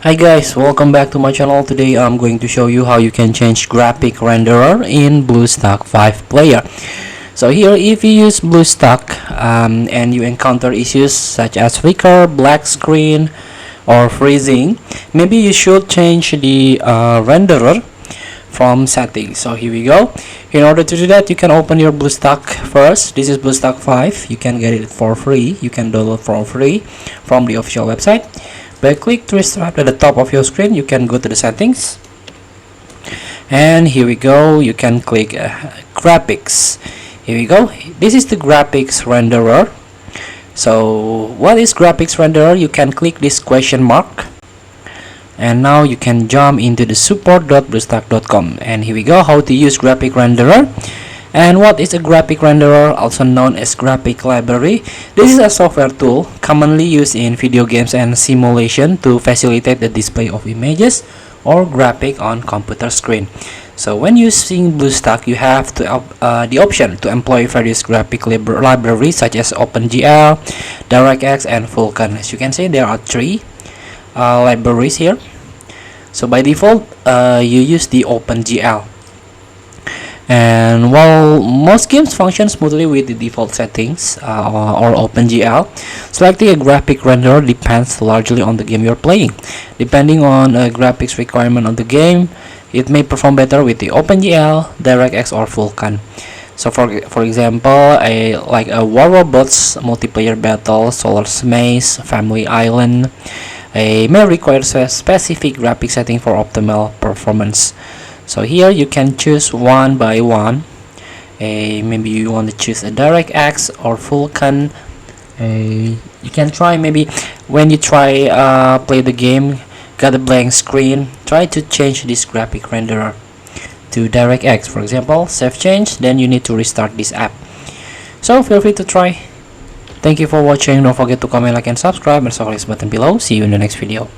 Hi guys, welcome back to my channel. Today I'm going to show you how you can change graphic renderer in BlueStack 5 player. So here, if you use BlueStack and you encounter issues such as flicker, black screen, or freezing, maybe you should change the renderer from settings. So here we go. In order to do that, you can open your BlueStack first. This is BlueStack 5. You can get it for free. You can download for free from the official website. By click three stripe at the top of your screen, you can go to the settings, and here we go. You can click graphics. Here we go. This is the graphics renderer. So what is graphics renderer? You can click this question mark, and now you can jump into the support.bluestack.com, and here we go, how to use graphic renderer. And what is a graphic renderer, also known as graphic library? This is a software tool commonly used in video games and simulation to facilitate the display of images or graphic on computer screen. So when using BlueStack, you have the option to employ various graphic libraries such as OpenGL, DirectX, and Vulkan. As you can see, there are three libraries here. So by default, you use the OpenGL. And while most games function smoothly with the default settings or OpenGL, selecting a graphic renderer depends largely on the game you're playing. Depending on graphics requirement of the game, it may perform better with the OpenGL, DirectX, or Vulkan. So for example, like a War Robots multiplayer battle, Solar Maze, Family Island, may require a specific graphic setting for optimal performance. So here you can choose one by one. Maybe you want to choose a DirectX or Vulkan. You can try, maybe when you try play the game, got a blank screen, try to change this graphic renderer to DirectX, for example. Save change, then you need to restart this app. So feel free to try. Thank you for watching. Don't forget to comment, like, and subscribe, and click this button below. See you in the next video.